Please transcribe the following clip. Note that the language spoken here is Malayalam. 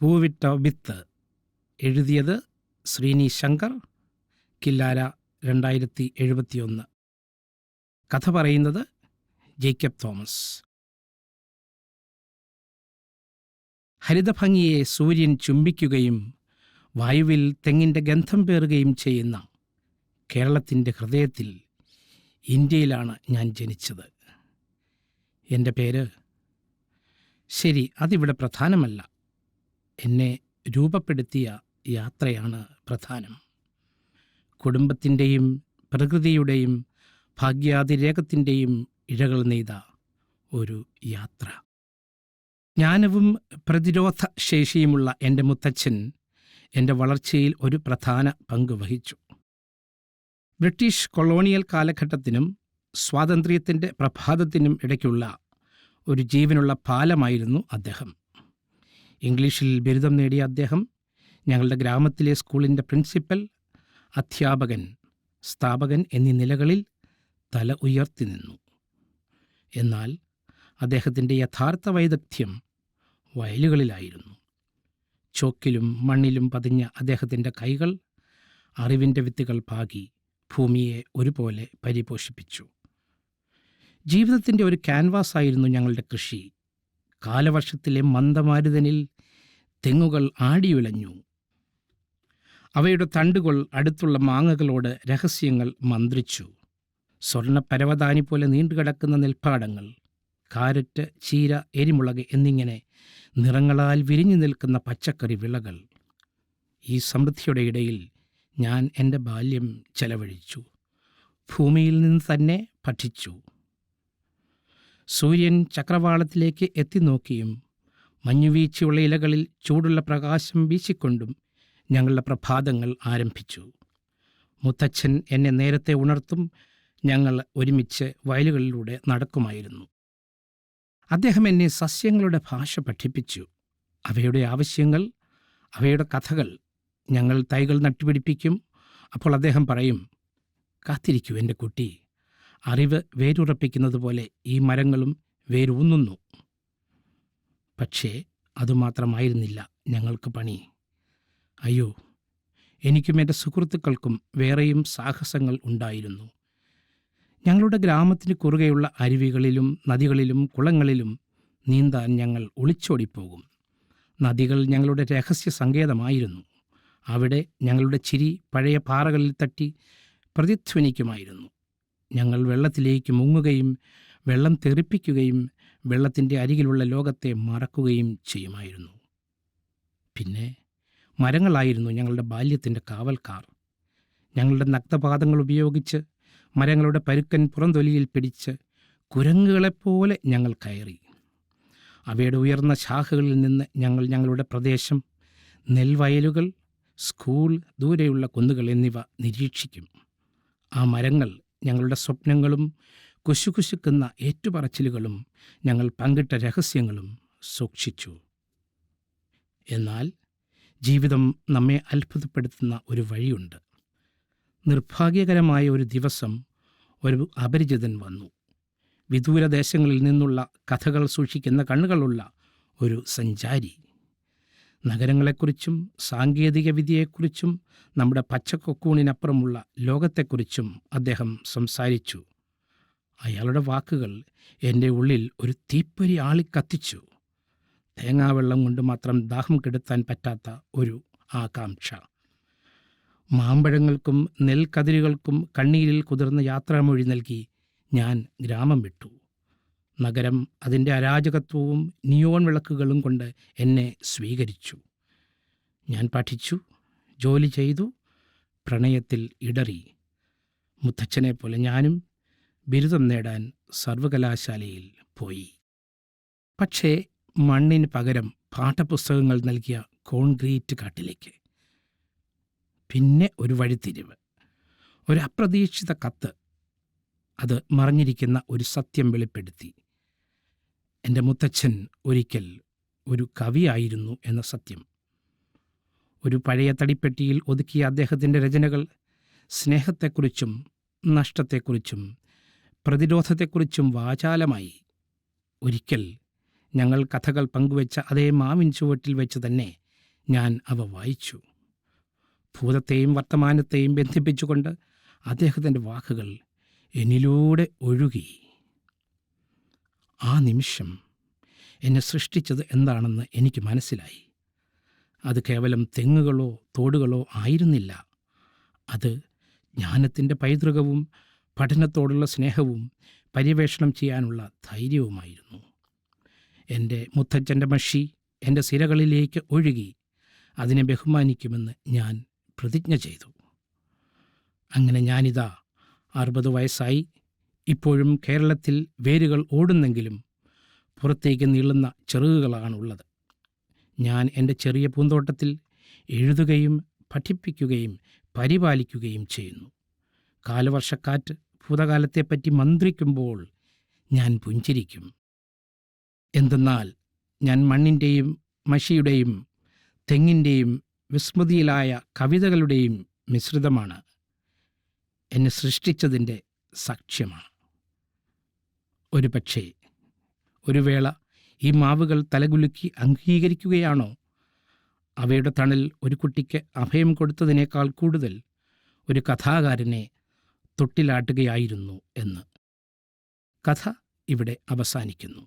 പൂവിട്ട വിത്ത്. എഴുതിയത് ശ്രീനി ശങ്കർ. കില്ലാര, 2071. കഥ പറയുന്നത് ജേക്കബ് തോമസ്. ഹരിതഭംഗിയെ സൂര്യൻ ചുംബിക്കുകയും വായുവിൽ തെങ്ങിൻ്റെ ഗന്ധം പേറുകയും ചെയ്യുന്ന കേരളത്തിൻ്റെ ഹൃദയത്തിൽ, ഇന്ത്യയിലാണ് ഞാൻ ജനിച്ചത്. എൻ്റെ പേര്, ശരി, അതിവിടെ പ്രധാനമല്ല. എന്നെ രൂപപ്പെടുത്തിയ യാത്രയാണ് പ്രധാനം. കുടുംബത്തിൻ്റെയും പ്രകൃതിയുടെയും ഭാഗ്യാതിരേകത്തിൻ്റെയും ഇഴകൾ നെയ്ത ഒരു യാത്ര. ജ്ഞാനവും പ്രതിരോധ ശേഷിയുമുള്ള എൻ്റെ മുത്തച്ഛൻ എൻ്റെ വളർച്ചയിൽ ഒരു പ്രധാന പങ്ക് വഹിച്ചു. ബ്രിട്ടീഷ് കൊളോണിയൽ കാലഘട്ടത്തിനും സ്വാതന്ത്ര്യത്തിൻ്റെ പ്രഭാതത്തിനും ഇടയ്ക്കുള്ള ഒരു ജീവനുള്ള പാലമായിരുന്നു അദ്ദേഹം. ഇംഗ്ലീഷിൽ ബിരുദം നേടിയ അദ്ദേഹം ഞങ്ങളുടെ ഗ്രാമത്തിലെ സ്കൂളിൻ്റെ പ്രിൻസിപ്പൽ, അധ്യാപകൻ, സ്ഥാപകൻ എന്നീ നിലകളിൽ തല ഉയർത്തി നിന്നു. എന്നാൽ അദ്ദേഹത്തിൻ്റെ യഥാർത്ഥ വൈദഗ്ധ്യം വയലുകളിലായിരുന്നു. ചോക്കിലും മണ്ണിലും പതിഞ്ഞ അദ്ദേഹത്തിൻ്റെ കൈകൾ അറിവിൻ്റെ വിത്തുകൾ പാകി ഭൂമിയെ ഒരുപോലെ പരിപോഷിപ്പിച്ചു. ജീവിതത്തിൻ്റെ ഒരു ക്യാൻവാസായിരുന്നു ഞങ്ങളുടെ കൃഷി. കാലവർഷത്തിലെ മന്ദമാരുതനിൽ തെങ്ങുകൾ ആടിയുലഞ്ഞു. അവയുടെ തണ്ടുകൾ അടുത്തുള്ള മാങ്ങകളോട് രഹസ്യങ്ങൾ മന്ത്രിച്ചു. സ്വർണ്ണപ്പരവതാനി പോലെ നീണ്ടുകിടക്കുന്ന നെൽപ്പാടങ്ങൾ, കാരറ്റ്, ചീര, എരിമുളക് എന്നിങ്ങനെ നിറങ്ങളാൽ വിരിഞ്ഞു നിൽക്കുന്ന പച്ചക്കറി വിളകൾ. ഈ സമൃദ്ധിയുടെ ഇടയിൽ ഞാൻ എൻ്റെ ബാല്യം ചെലവഴിച്ചു. ഭൂമിയിൽ നിന്ന് തന്നെ പഠിച്ചു. സൂര്യൻ ചക്രവാളത്തിലേക്ക് എത്തിനോക്കിയും മഞ്ഞുവീഴ്ചയുള്ള ഇലകളിൽ ചൂടുള്ള പ്രകാശം വീശിക്കൊണ്ടും ഞങ്ങളുടെ പ്രഭാതങ്ങൾ ആരംഭിച്ചു. മുത്തച്ഛൻ എന്നെ നേരത്തെ ഉണർത്തും. ഞങ്ങൾ ഒരുമിച്ച് വയലുകളിലൂടെ നടക്കുമായിരുന്നു. അദ്ദേഹം എന്നെ സസ്യങ്ങളുടെ ഭാഷ പഠിപ്പിച്ചു. അവയുടെ ആവശ്യങ്ങൾ, അവയുടെ കഥകൾ. ഞങ്ങൾ തൈകൾ നട്ടുപിടിപ്പിക്കും. അപ്പോൾ അദ്ദേഹം പറയും, കാത്തിരിക്കൂ എൻ്റെ കുട്ടി, അറിവ് വേരുറപ്പിക്കുന്നത് പോലെ ഈ മരങ്ങളും വേരൂന്നുന്നു. പക്ഷേ അതുമാത്രമായിരുന്നില്ല ഞങ്ങൾക്ക് പണി. അയ്യോ, എനിക്കും എൻ്റെ സുഹൃത്തുക്കൾക്കും വേറെയും സാഹസങ്ങൾ ഉണ്ടായിരുന്നു. ഞങ്ങളുടെ ഗ്രാമത്തിന് കുറുകെയുള്ള അരുവികളിലും നദികളിലും കുളങ്ങളിലും നീന്താൻ ഞങ്ങൾ ഒളിച്ചോടിപ്പോകും. നദികൾ ഞങ്ങളുടെ രഹസ്യ സങ്കേതമായിരുന്നു. അവിടെ ഞങ്ങളുടെ ചിരി പഴയ പാറകളിൽ തട്ടി പ്രതിധ്വനിക്കുമായിരുന്നു. ഞങ്ങൾ വെള്ളത്തിലേക്ക് മുങ്ങുകയും വെള്ളം തെറിപ്പിക്കുകയും വെള്ളത്തിൻ്റെ അരികിലുള്ള ലോകത്തെ മറക്കുകയും ചെയ്യുമായിരുന്നു. പിന്നെ മരങ്ങളായിരുന്നു ഞങ്ങളുടെ ബാല്യത്തിൻ്റെ കാവൽക്കാർ. ഞങ്ങളുടെ നഗ്നപാദങ്ങൾ ഉപയോഗിച്ച് മരങ്ങളുടെ പരുക്കൻ പുറംതൊലിയിൽ പിടിച്ച് കുരങ്ങുകളെപ്പോലെ ഞങ്ങൾ കയറി. അവയുടെ ഉയർന്ന ശാഖകളിൽ നിന്ന് ഞങ്ങൾ ഞങ്ങളുടെ പ്രദേശം, നെൽവയലുകൾ, സ്കൂൾ, ദൂരെയുള്ള കുന്നുകൾ എന്നിവ നിരീക്ഷിക്കും. ആ മരങ്ങൾ ഞങ്ങളുടെ സ്വപ്നങ്ങളും കുശുകുശുക്കുന്ന ഏറ്റുപറച്ചിലുകളും ഞങ്ങൾ പങ്കിട്ട രഹസ്യങ്ങളും സൂക്ഷിച്ചു. എന്നാൽ ജീവിതം നമ്മെ അത്ഭുതപ്പെടുത്തുന്ന ഒരു വഴിയുണ്ട്. നിർഭാഗ്യകരമായ ഒരു ദിവസം ഒരു അപരിചിതൻ വന്നു. വിദൂരദേശങ്ങളിൽ നിന്നുള്ള കഥകൾ സൂക്ഷിക്കുന്ന കണ്ണുകളുള്ള ഒരു സഞ്ചാരി. നഗരങ്ങളെക്കുറിച്ചും സാങ്കേതിക വിദ്യയെക്കുറിച്ചും നമ്മുടെ പച്ചക്കൊക്കൂണിനപ്പുറമുള്ള ലോകത്തെക്കുറിച്ചും അദ്ദേഹം സംസാരിച്ചു. അയാളുടെ വാക്കുകൾ എൻ്റെ ഉള്ളിൽ ഒരു തീപ്പൊരി ആളിക്കത്തിച്ചു. തേങ്ങാവെള്ളം കൊണ്ട് മാത്രം ദാഹം കെടുത്താൻ പറ്റാത്ത ഒരു ആകാംക്ഷ. മാമ്പഴങ്ങൾക്കും നെൽക്കതിരുകൾക്കും കണ്ണീരിൽ കുതിർന്ന യാത്രാമൊഴി നൽകി ഞാൻ ഗ്രാമം വിട്ടു. നഗരം അതിൻ്റെ അരാജകത്വവും നിയോൺ വിളക്കുകളും കൊണ്ട് എന്നെ സ്വീകരിച്ചു. ഞാൻ പഠിച്ചു, ജോലി ചെയ്തു, പ്രണയത്തിൽ ഇടറി. മുത്തച്ഛനെപ്പോലെ ഞാനും ബിരുദം നേടാൻ സർവകലാശാലയിൽ പോയി. പക്ഷേ മണ്ണിന് പകരം പാഠപുസ്തകങ്ങൾ നൽകിയ കോൺക്രീറ്റ് കാട്ടിലേക്ക്. പിന്നെ ഒരു വഴിത്തിരിവ്, ഒരു അപ്രതീക്ഷിത കത്ത്. അത് മറഞ്ഞിരിക്കുന്ന ഒരു സത്യം വെളിപ്പെടുത്തി. എൻ്റെ മുത്തച്ഛൻ ഒരിക്കൽ ഒരു കവിയായിരുന്നു എന്ന സത്യം. ഒരു പഴയ തടിപ്പെട്ടിയിൽ ഒതുക്കിയ അദ്ദേഹത്തിൻ്റെ രചനകൾ സ്നേഹത്തെക്കുറിച്ചും നഷ്ടത്തെക്കുറിച്ചും പ്രതിരോധത്തെക്കുറിച്ചും വാചാലമായി. ഒരിക്കൽ ഞങ്ങൾ കഥകൾ പങ്കുവെച്ച അതേ മാവിൻ ചുവട്ടിൽ വെച്ച് തന്നെ ഞാൻ അവ വായിച്ചു. ഭൂതത്തെയും വർത്തമാനത്തെയും ബന്ധിപ്പിച്ചുകൊണ്ട് അദ്ദേഹത്തിൻ്റെ വാക്കുകൾ എന്നിലൂടെ ഒഴുകി. ആ നിമിഷം എന്നെ സൃഷ്ടിച്ചത് എന്താണെന്ന് എനിക്ക് മനസ്സിലായി. അത് കേവലം തെങ്ങുകളോ തോടുകളോ ആയിരുന്നില്ല. അത് ജ്ഞാനത്തിൻ്റെ പൈതൃകവും പഠനത്തോടുള്ള സ്നേഹവും പര്യവേഷണം ചെയ്യാനുള്ള ധൈര്യവുമായിരുന്നു. എൻ്റെ മുത്തച്ഛൻ്റെ മഷി എൻ്റെ സിരകളിലേക്ക് ഒഴുകി. അതിനെ ബഹുമാനിക്കുമെന്ന് ഞാൻ പ്രതിജ്ഞ ചെയ്തു. അങ്ങനെ ഞാനിതാ 60 വയസ്സായി. ഇപ്പോഴും കേരളത്തിൽ വേരുകൾ ഓടുന്നെങ്കിലും പുറത്തേക്ക് നീളുന്ന ചിറകുകളാണുള്ളത്. ഞാൻ എൻ്റെ ചെറിയ പൂന്തോട്ടത്തിൽ എഴുതുകയും പഠിപ്പിക്കുകയും പരിപാലിക്കുകയും ചെയ്യുന്നു. കാലവർഷക്കാറ്റ് ഭൂതകാലത്തെപ്പറ്റി മന്ത്രിക്കുമ്പോൾ ഞാൻ പുഞ്ചിരിക്കും. എന്തെന്നാൽ ഞാൻ മണ്ണിൻ്റെയും മഷിയുടെയും തെങ്ങിൻ്റെയും വിസ്മൃതിയിലായ കവിതകളുടെയും മിശ്രിതമാണ്. എന്നെ സൃഷ്ടിച്ചതിൻ്റെ സാക്ഷ്യമാണ്. ഒരു പക്ഷേ ഒരു വേള ഈ മാവുകൾ തലകുലുക്കി അംഗീകരിക്കുകയാണോ? അവയുടെ തണൽ ഒരു കുട്ടിക്ക് അഭയം കൊടുത്തതിനേക്കാൾ കൂടുതൽ ഒരു കഥാകാരനെ തൊട്ടിലാട്ടുകയായിരുന്നു എന്ന്. കഥ ഇവിടെ അവസാനിക്കുന്നു.